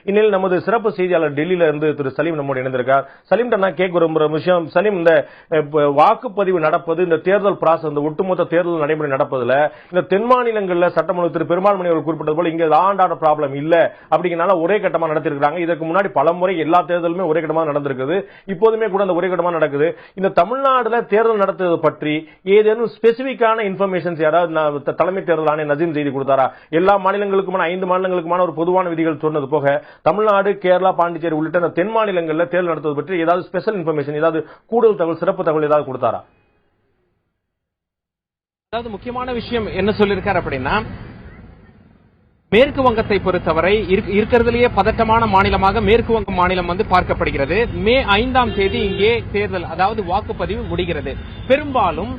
இந்நிலையில் நமது சிறப்பு செய்தியாளர் டெல்லியில இருந்து திரு சலீம் நம்மோடு இணைந்திருக்கார். சலீம் நான் கேட்க விரும்புற விஷயம், சலீம் இந்த வாக்குப்பதிவு நடப்பது, இந்த தேர்தல் ப்ராசஸ், இந்த ஒட்டுமொத்த தேர்தல் நடைமுறை நடப்பதுல இந்த தென் மாநிலங்களில் சட்டமன்ற திரு பெருமாள்மணி அவர்கள் குறிப்பிட்டது போல இங்க ஆண்டாட ப்ராப்ளம் இல்ல அப்படிங்கறனால ஒரே கட்டமா நடத்திருக்காங்க. இதற்கு முன்னாடி பல முறை எல்லா தேர்தலுமே ஒரே கட்டமா நடந்திருக்குது. இப்போதுமே கூட அந்த ஒரே கட்டமா நடக்குது. இந்த தமிழ்நாடுல தேர்தல் நடத்துவது பற்றி ஏதேனும் ஸ்பெசிபிக்கான இன்ஃபர்மேஷன்ஸ் யாராவது தலைமை தேர்தல் ஆணையர் நசீம் செய்தி கொடுத்தாரா? எல்லா மாநிலங்களுக்குமான 5 மாநிலங்களுக்குமான ஒரு பொதுவான விதிகள் சொன்னது போக தமிழ்நாடு, கேரளா, பாண்டிச்சேரி உள்ளிட்ட தென் மாநிலங்களில் தேர்தல் நடத்துவது பற்றி ஏதாவது ஸ்பெஷல் இன்ஃபர்மேஷன், ஏதாவது கூடுதல் தகவல், சிறப்பு தகவல் ஏதாவது கொடுத்தாரா? அதாவது முக்கியமான விஷயம் என்ன சொல்லியிருக்காரு அப்படின்னா, மேற்கு வங்கத்தை பொறுத்தவரை இருக்கிறதுலேயே பதட்டமான மாநிலமாக மேற்கு வங்க மாநிலம் பார்க்கப்படுகிறது. மே 5ஆம் தேதி இங்கே தேர்தல், அதாவது வாக்குப்பதிவு முடிகிறது. பெரும்பாலும்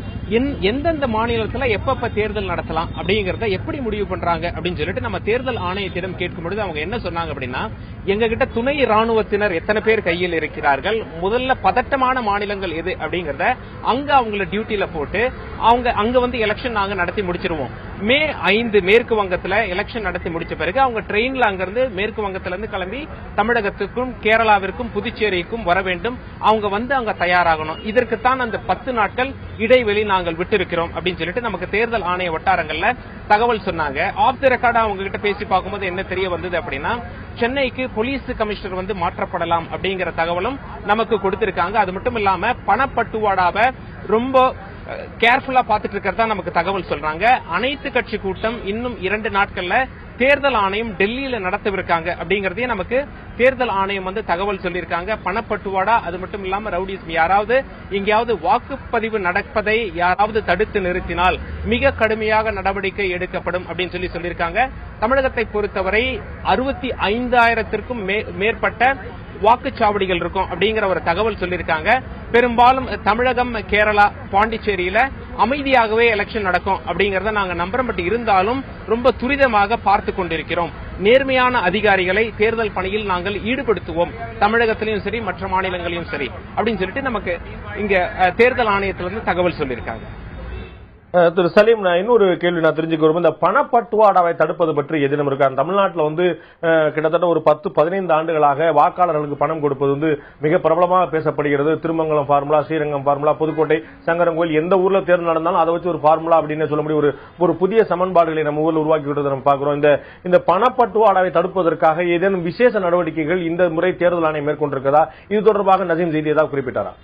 எந்தெந்த மாநிலத்தில் எப்பப்ப தேர்தல் நடத்தலாம் அப்படிங்கறத எப்படி முடிவு பண்றாங்க அப்படின்னு சொல்லிட்டு நம்ம தேர்தல் ஆணையத்திடம் கேட்கும் பொழுது அவங்க என்ன சொன்னாங்க அப்படின்னா, எங்க கிட்ட துணை ராணுவத்தினர் எத்தனை பேர் கையில் இருக்கிறார்கள், முதல்ல பதட்டமான மாநிலங்கள் எது அப்படிங்கறத அங்க அவங்கள டியூட்டில போட்டு அவங்க அங்க எலெக்ஷன் நாங்க நடத்தி முடிச்சிருவோம். மே 5 மேற்கு வங்கத்துல எலெக்ஷன் நடத்தி முடிச்ச பிறகு அவங்க ட்ரெயின்ல அங்கிருந்து மேற்கு வங்கத்துல இருந்து கிளம்பி தமிழகத்துக்கும் கேரளாவிற்கும் புதுச்சேரிக்கும் வர வேண்டும். அவங்க அங்க தயாராகணும். இதற்குத்தான் அந்த 10 நாட்கள் இடைவெளி நாங்கள் விட்டிருக்கிறோம் அப்படின்னு சொல்லிட்டு நமக்கு தேர்தல் ஆணைய வட்டாரங்கள்ல தகவல் சொன்னாங்க. ஆஃப் தி ரெக்கார்டா அவங்க கிட்ட பேசி பார்க்கும்போது என்ன தெரிய வந்தது அப்படின்னா, சென்னைக்கு போலீஸ் கமிஷனர் மாற்றப்படலாம் அப்படிங்கிற தகவலும் நமக்கு கொடுத்திருக்காங்க. அது மட்டும் இல்லாம பணப்பட்டுவாடாவை ரொம்ப கேர்ஃபுல்லா பாத்துட்டு இருக்கிறதா நமக்கு தகவல் சொல்றாங்க. அனைத்து கட்சி கூட்டம் இன்னும் 2 நாட்கள்ல தேர்தல் ஆணையம் டெல்லியில நடத்தவிருக்காங்க அப்படிங்கறதையும் நமக்கு தேர்தல் ஆணையம் தகவல் சொல்லியிருக்காங்க. பணப்பட்டுவாடா, அது மட்டும் இல்லாம ரவுடிசம், யாராவது எங்கேயாவது வாக்குப்பதிவு நடப்பதை யாராவது தடுத்து நிறுத்தினால் மிக கடுமையாக நடவடிக்கை எடுக்கப்படும் அப்படின்னு சொல்லியிருக்காங்க. தமிழகத்தை பொறுத்தவரை 65,000த்திற்கும் மேற்பட்ட வாக்குச்சாவடிகள் இருக்கும் அப்படிங்கிற ஒரு தகவல் சொல்லியிருக்காங்க. பெரும்பாலும் தமிழகம், கேரளா, பாண்டிச்சேரியில அமைதியாகவே எலெக்ஷன் நடக்கும் அப்படிங்கறத நாங்க நம்புறோம். பட் இருந்தாலும் ரொம்ப துரிதமாக பார்த்து கொண்டிருக்கிறோம். நேர்மையான அதிகாரிகளை தேர்தல் பணியில் நாங்கள் ஈடுபடுத்துவோம், தமிழகத்திலும் சரி மற்ற மாநிலங்களிலும் சரி அப்படின்னு சொல்லிட்டு நமக்கு இங்க தேர்தல் ஆணையத்திலிருந்து தகவல் சொல்லியிருக்காங்க. திரு சலீம், நான் இன்னொரு கேள்வி தெரிஞ்சுக்க விரும்பும், இந்த பணப்பட்டுவாடாவை தடுப்பது பற்றி எதிரும் இருக்காரு. தமிழ்நாட்டில் கிட்டத்தட்ட ஒரு 10-15 ஆண்டுகளாக வாக்காளர்களுக்கு பணம் கொடுப்பது மிக பிரபலமாக பேசப்படுகிறது. திருமங்கலம் ஃபார்முலா, ஸ்ரீரங்கம் ஃபார்முலா, புதுக்கோட்டை, சங்கரங்கோயில், எந்த ஊர்ல தேர்தல் நடந்தாலும் அதை வச்சு ஒரு ஃபார்முலா அப்படின்னு சொல்ல முடியும். ஒரு புதிய சமன்பாடுகளை நம்ம ஊர்ல உருவாக்கி விட்டதை நம்ம பார்க்கிறோம். இந்த பணப்பட்டுவாடாவை தடுப்பதற்காக ஏதேனும் விசேஷ நடவடிக்கைகள் இந்த முறை தேர்தல் ஆணையம் மேற்கொண்டிருக்கிறதா? இது தொடர்பாக நசீம் செய்தி ஏதாவது குறிப்பிட்டாரா?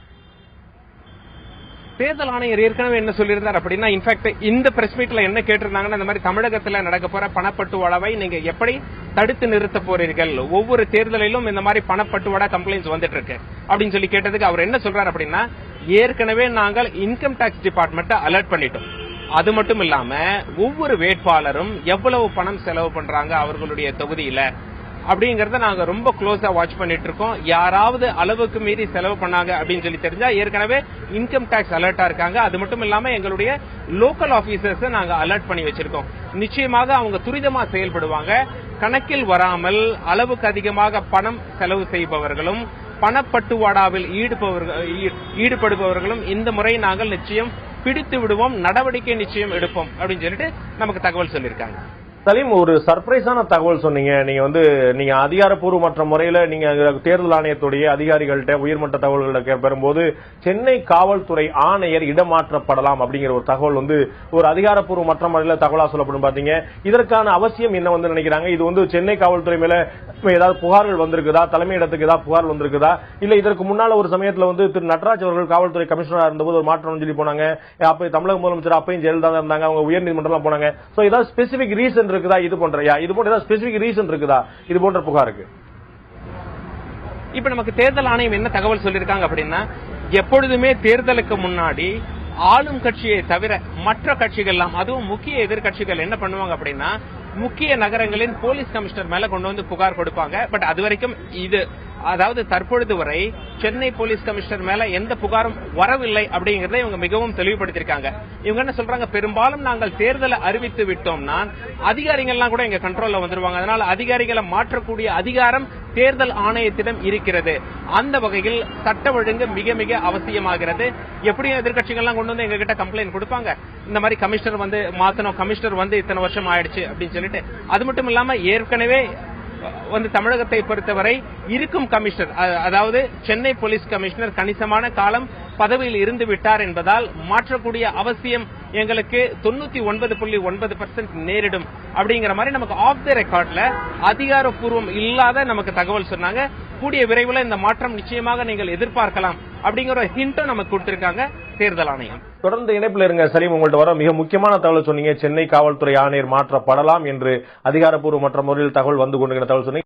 தேர்தல் ஆணையர் ஏற்கனவே என்ன சொல்லியிருந்தார் அப்படின்னா, இன்ஃபேக்ட் இந்த பிரஸ் மீட்ல என்ன கேட்டிருந்தாங்கன்னா, இந்த மாதிரி தமிழகத்தில் நடக்க போற பணப்பட்டுவாடாவை நீங்க எப்படி தடுத்து நிறுத்த போறீர்கள், ஒவ்வொரு தேர்தலிலும் இந்த மாதிரி பணப்பட்டுவாடா கம்ப்ளைண்ட்ஸ் வந்துட்டு இருக்கு அப்படின்னு சொல்லி கேட்டதுக்கு அவர் என்ன சொல்றாரு அப்படின்னா, ஏற்கனவே நாங்கள் இன்கம் டாக்ஸ் டிபார்ட்மெண்ட்டை அலர்ட் பண்ணிட்டோம். அது மட்டும் இல்லாம ஒவ்வொரு வேட்பாளரும் எவ்வளவு பணம் செலவு பண்றாங்க அவர்களுடைய தொகுதியில அப்படிங்கறத நாங்க ரொம்ப க்ளோஸா வாட்ச் பண்ணிட்டு இருக்கோம். யாராவது அளவுக்கு மீறி செலவு பண்ணாங்க அப்படின்னு சொல்லி தெரிஞ்சா ஏற்கனவே இன்கம் டாக்ஸ் அலர்ட்டா இருக்காங்க. அது மட்டும் இல்லாம எங்களுடைய லோக்கல் ஆபீசர்ஸ் நாங்க அலர்ட் பண்ணி வச்சிருக்கோம். நிச்சயமாக அவங்க துரிதமா செயல்படுவாங்க. கணக்கில் வராமல் அளவுக்கு அதிகமாக பணம் செலவு செய்பவர்களும் பணப்பட்டுவாடாவில் ஈடுபடுபவர்களும் இந்த முறை நாங்கள் நிச்சயம் பிடித்து விடுவோம், நடவடிக்கை நிச்சயம் எடுப்போம் அப்படின்னு சொல்லிட்டு நமக்கு தகவல் சொல்லியிருக்காங்க. சலீம், ஒரு சர்ப்ரைஸான தகவல் சொன்னீங்க. நீங்க அதிகாரப்பூர்வமற்ற முறையில நீங்க தேர்தல் ஆணையத்துடைய அதிகாரிகள்ட்ட உயர்மட்ட தகவல்களை பெறும்போது சென்னை காவல்துறை ஆணையர் இடமாற்றப்படலாம் அப்படிங்கிற ஒரு தகவல் ஒரு அதிகாரப்பூர்வமற்ற முறையில தகவலா சொல்லப்படும். பாத்தீங்க, இதற்கான அவசியம் என்ன நினைக்கிறாங்க? இது சென்னை காவல்துறை மேல ஏதாவது புகார்கள் வந்திருக்குதா? தலைமையிடத்துக்கு ஏதாவது புகார் வந்திருக்குதா? இல்ல இதற்கு முன்னால ஒரு சமயத்துல திரு நடராஜ் அவர்கள் காவல்துறை கமிஷனரா இருந்தபோது ஒரு மாற்றம் சொல்லி போனாங்க. அப்ப தமிழக முதலமைச்சர் அப்பையும் ஜெயலலிதா இருந்தாங்க, அவங்க உயர்நீதிமன்றம் போனாங்க. ஏதாவது ஸ்பெசிபிக் ரீசன் இருக்குதா? இது போன்ற ஸ்பெசிபிக் ரீசன் இருக்குதா இது போன்ற புகாருக்கு? இப்ப நமக்கு தேர்தல் ஆணையம் என்ன தகவல் சொல்லிருக்காங்க அப்படின்னா, எப்பொழுதுமே தேர்தலுக்கு முன்னாடி ஆளும் கட்சியை தவிர மற்ற கட்சிகள் எல்லாம், அதுவும் முக்கிய எதிர்கட்சிகள் என்ன பண்ணுவாங்க அப்படின்னா, முக்கிய நகரங்களின் போலீஸ் கமிஷனர் மேல கொண்டு புகார் கொடுப்பாங்க. பட் அது வரைக்கும் அதாவது தற்பொழுது வரை சென்னை போலீஸ் கமிஷனர் மேல எந்த புகாரும் வரவில்லை அப்படிங்கறத இவங்க மிகவும் தெளிவுபடுத்திருக்காங்க. இவங்க என்ன சொல்றாங்க, பெரும்பாலும் நாங்கள் தேர்தலை அறிவித்து விட்டோம்னா அதிகாரிகள்லாம் கூட எங்க கண்ட்ரோல்ல வந்துருவாங்க. அதனால அதிகாரிகளை மாற்றக்கூடிய அதிகாரம் தேர்தல் ஆணையத்திடம் இருக்கிறது. அந்த வகையில் சட்ட ஒழுங்கு மிக மிக அவசியமாகிறது. எப்படியும் எதிர்கட்சிகள்லாம் கொண்டு எங்க கிட்ட கம்ப்ளைண்ட் கொடுப்பாங்க, இந்த மாதிரி கமிஷனர் மாத்தணும், கமிஷனர் இத்தனை வருஷம் ஆயிடுச்சு அப்படின்னு சொல்லிட்டு. அது மட்டும் இல்லாம ஏற்கனவே வந்து தமிழகத்தை பொறுத்தவரை இருக்கும் கமிஷனர், அதாவது சென்னை போலீஸ் கமிஷனர் கணிசமான காலம் பதவியில் இருந்து விட்டார் என்பதால் மாற்றக்கூடிய அவசியம் எங்களுக்கு 99.9% நேரிடும் அப்படிங்கிற மாதிரி நமக்கு ஆஃப் தி ரெக்கார்ட்ல அதிகாரப்பூர்வம் இல்லாத நமக்கு தகவல் சொன்னாங்க. கூடிய விரைவில் இந்த மாற்றம் நிச்சயமாக நீங்கள் எதிர்பார்க்கலாம் அப்படிங்கிற ஹிண்ட்டும் நமக்கு கொடுத்திருக்காங்க தேர்தல் ஆணையம். தொடர்ந்து இணைப்பில் இருங்க சலீம். உங்கள்ட்ட வர மிக முக்கியமான தகவல் சொன்னீங்க. சென்னை காவல்துறை ஆணையர் மாற்றப்படலாம் என்று அதிகாரப்பூர்வ மற்ற முறையில் தகவல் வந்து கொண்டிருக்கிற தகவல் சொன்னீங்க.